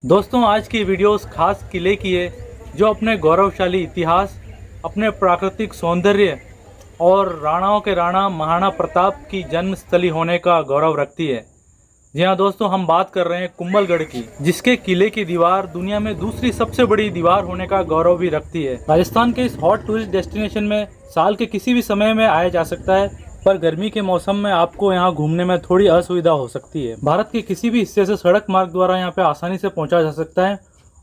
दोस्तों आज की वीडियोस खास किले की है जो अपने गौरवशाली इतिहास, अपने प्राकृतिक सौंदर्य और राणाओं के राणा महाराणा प्रताप की जन्मस्थली होने का गौरव रखती है। जी हाँ दोस्तों, हम बात कर रहे हैं कुंभलगढ़ की, जिसके किले की दीवार दुनिया में दूसरी सबसे बड़ी दीवार होने का गौरव भी रखती है। राजस्थान के इस हॉट टूरिस्ट डेस्टिनेशन में साल के किसी भी समय में आया जा सकता है, पर गर्मी के मौसम में आपको यहाँ घूमने में थोड़ी असुविधा हो सकती है। भारत के किसी भी हिस्से से सड़क मार्ग द्वारा यहाँ पे आसानी से पहुँचा जा सकता है।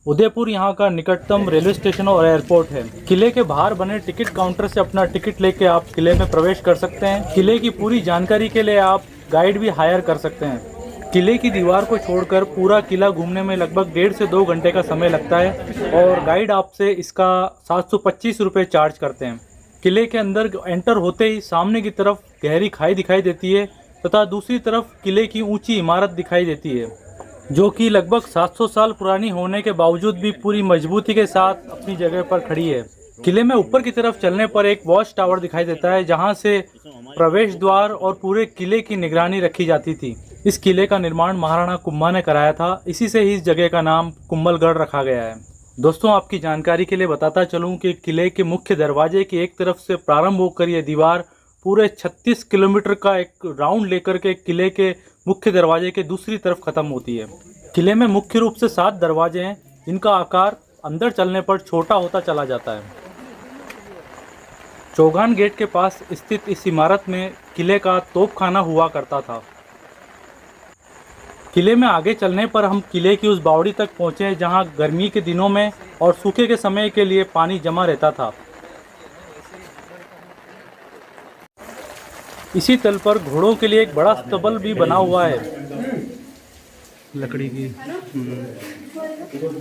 उदयपुर यहाँ का निकटतम रेलवे स्टेशन और एयरपोर्ट है। किले के बाहर बने टिकट काउंटर से अपना टिकट लेके आप किले में प्रवेश कर सकते हैं। किले की पूरी जानकारी के लिए आप गाइड भी हायर कर सकते हैं। किले की दीवार को छोड़कर पूरा किला घूमने में लगभग 1.5 से 2 घंटे का समय लगता है और गाइड आपसे इसका 725 रुपये चार्ज करते हैं। किले के अंदर एंटर होते ही सामने की तरफ गहरी खाई दिखाई देती है तथा दूसरी तरफ किले की ऊंची इमारत दिखाई देती है, जो कि लगभग 700 साल पुरानी होने के बावजूद भी पूरी मजबूती के साथ अपनी जगह पर खड़ी है। किले में ऊपर की तरफ चलने पर एक वॉच टावर दिखाई देता है, जहां से प्रवेश द्वार और पूरे किले की निगरानी रखी जाती थी। इस किले का निर्माण महाराणा कुंभा ने कराया था, इसी से ही इस जगह का नाम कुंभलगढ़ रखा गया है। दोस्तों आपकी जानकारी के लिए बताता चलूं कि किले के मुख्य दरवाजे की एक तरफ से प्रारंभ होकर यह दीवार पूरे 36 किलोमीटर का एक राउंड लेकर के किले के मुख्य दरवाजे के दूसरी तरफ खत्म होती है। किले में मुख्य रूप से 7 दरवाजे हैं, जिनका आकार अंदर चलने पर छोटा होता चला जाता है। चौगान गेट के पास स्थित इस इमारत में किले का तोपखाना हुआ करता था। किले में आगे चलने पर हम किले की उस बावड़ी तक पहुंचे जहां गर्मी के दिनों में और सूखे के समय के लिए पानी जमा रहता था। इसी तल पर घोड़ों के लिए एक बड़ा स्तबल भी बना हुआ है, लकड़ी की।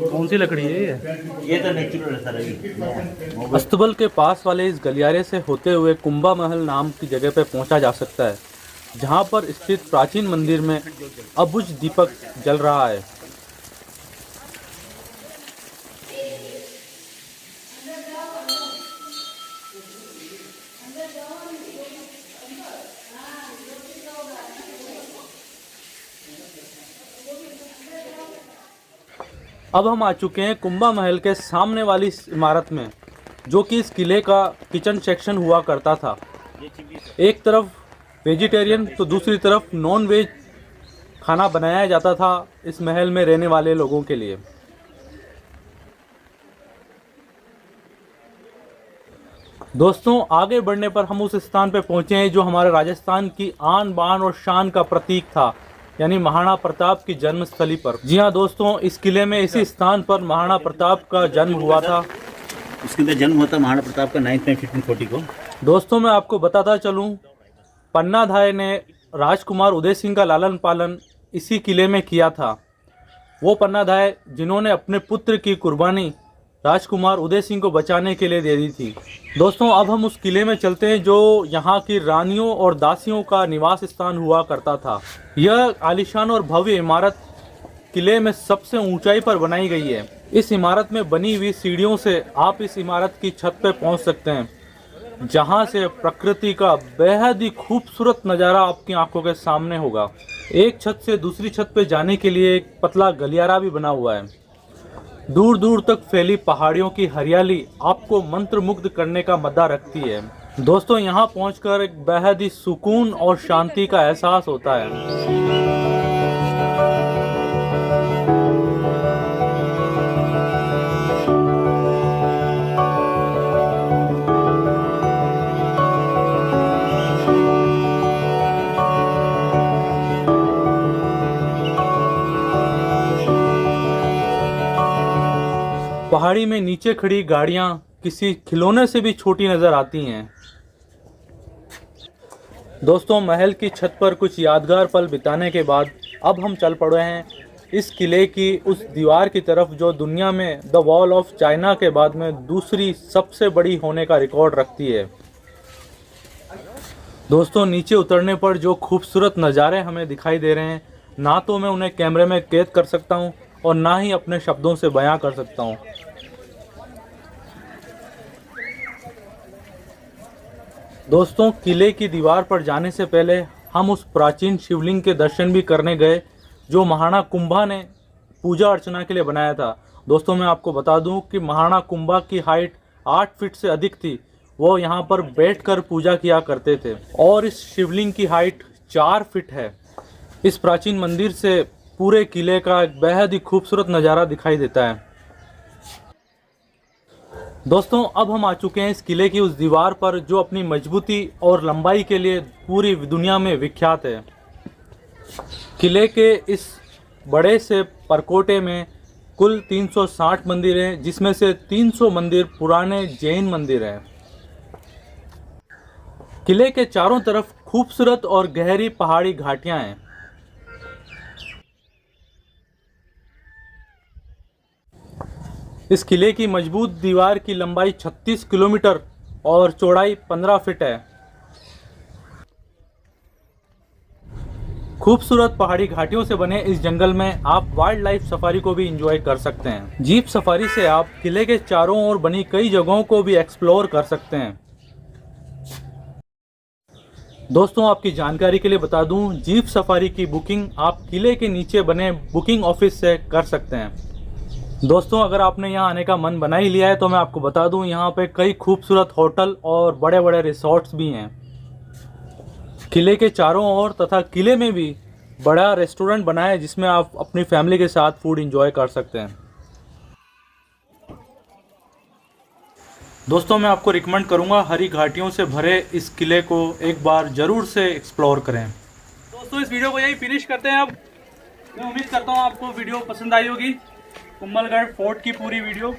कौन सी लकड़ी है ये तो नेचुरल है। स्तबल के पास वाले इस गलियारे से होते हुए कुंभा महल नाम की जगह पर पहुंचा जा सकता है, जहां पर स्थित प्राचीन मंदिर में अबुझ दीपक जल रहा है। अब हम आ चुके हैं कुंभा महल के सामने वाली इमारत में, जो कि इस किले का किचन सेक्शन हुआ करता था। एक तरफ वेजिटेरियन तो दूसरी तरफ नॉन वेज खाना बनाया जाता था इस महल में रहने वाले लोगों के लिए। दोस्तों आगे बढ़ने पर हम उस स्थान पर पहुंचे हैं जो हमारे राजस्थान की आन बान और शान का प्रतीक था, यानी महाराणा प्रताप की जन्मस्थली पर। जी हाँ दोस्तों, इस किले में इसी स्थान पर महाराणा प्रताप का जन्म हुआ था। उसके अंदर जन्म हुआ था महाराणा प्रताप का 9 मई 1540 को। दोस्तों मैं आपको बताता चलूँ, पन्नाधाय ने राजकुमार उदय सिंह का लालन पालन इसी किले में किया था। वो पन्नाधाय जिन्होंने अपने पुत्र की कुर्बानी राजकुमार उदय सिंह को बचाने के लिए दे दी थी। दोस्तों अब हम उस किले में चलते हैं जो यहाँ की रानियों और दासियों का निवास स्थान हुआ करता था। यह आलीशान और भव्य इमारत किले में सबसे ऊंचाई पर बनाई गई है। इस इमारत में बनी हुई सीढ़ियों से आप इस इमारत की छत पर पहुँच सकते हैं, जहां से प्रकृति का बेहद ही खूबसूरत नज़ारा आपकी आंखों के सामने होगा। एक छत से दूसरी छत पे जाने के लिए एक पतला गलियारा भी बना हुआ है। दूर दूर तक फैली पहाड़ियों की हरियाली आपको मंत्रमुग्ध करने का मद्दा रखती है। दोस्तों यहाँ पहुंचकर एक बेहद ही सुकून और शांति का एहसास होता है। पहाड़ी में नीचे खड़ी गाड़ियां किसी खिलौने से भी छोटी नजर आती हैं। दोस्तों महल की छत पर कुछ यादगार पल बिताने के बाद अब हम चल पड़े हैं इस किले की उस दीवार की तरफ जो दुनिया में द वॉल ऑफ चाइना के बाद में दूसरी सबसे बड़ी होने का रिकॉर्ड रखती है। दोस्तों नीचे उतरने पर जो खूबसूरत नज़ारे हमें दिखाई दे रहे हैं, ना तो मैं उन्हें कैमरे में कैद कर सकता हूं और ना ही अपने शब्दों से बयां कर सकता हूं। दोस्तों किले की दीवार पर जाने से पहले हम उस प्राचीन शिवलिंग के दर्शन भी करने गए जो महाराणा कुंभा ने पूजा अर्चना के लिए बनाया था। दोस्तों मैं आपको बता दूं कि महाराणा कुंभा की हाइट 8 फीट से अधिक थी। वो यहाँ पर बैठकर पूजा किया करते थे और इस शिवलिंग की हाइट 4 फीट है। इस प्राचीन मंदिर से पूरे किले का एक बेहद ही खूबसूरत नज़ारा दिखाई देता है। दोस्तों अब हम आ चुके हैं इस किले की उस दीवार पर जो अपनी मजबूती और लंबाई के लिए पूरी दुनिया में विख्यात है। किले के इस बड़े से परकोटे में कुल 360 मंदिर हैं, जिसमें से 300 मंदिर पुराने जैन मंदिर हैं। किले के चारों तरफ खूबसूरत और गहरी पहाड़ी घाटियां हैं। इस किले की मजबूत दीवार की लंबाई 36 किलोमीटर और चौड़ाई 15 फीट है। खूबसूरत पहाड़ी घाटियों से बने इस जंगल में आप वाइल्ड लाइफ सफारी को भी एंजॉय कर सकते हैं। जीप सफारी से आप किले के चारों ओर बनी कई जगहों को भी एक्सप्लोर कर सकते हैं। दोस्तों आपकी जानकारी के लिए बता दूं, जीप सफारी की बुकिंग आप किले के नीचे बने बुकिंग ऑफिस से कर सकते हैं। दोस्तों अगर आपने यहाँ आने का मन बना ही लिया है तो मैं आपको बता दूं, यहाँ पे कई खूबसूरत होटल और बड़े बड़े रिसोर्ट्स भी हैं। किले के चारों ओर तथा किले में भी बड़ा रेस्टोरेंट बना है जिसमें आप अपनी फैमिली के साथ फूड एंजॉय कर सकते हैं। दोस्तों मैं आपको रिकमेंड करूंगा हरी घाटियों से भरे इस किले को एक बार ज़रूर से एक्सप्लोर करें। दोस्तों इस वीडियो को यही फिनिश करते हैं। अब मैं उम्मीद करता हूँ आपको वीडियो पसंद आई होगी। कुंभलगढ़ फोर्ट की पूरी वीडियो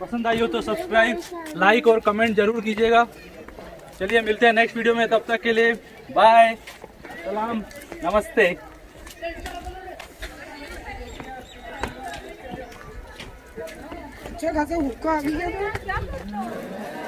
पसंद आई हो तो सब्सक्राइब, लाइक और कमेंट जरूर कीजिएगा। चलिए मिलते हैं नेक्स्ट वीडियो में, तब तक के लिए बाय, सलाम, नमस्ते। अच्छा खासा हुक्का आ गया था।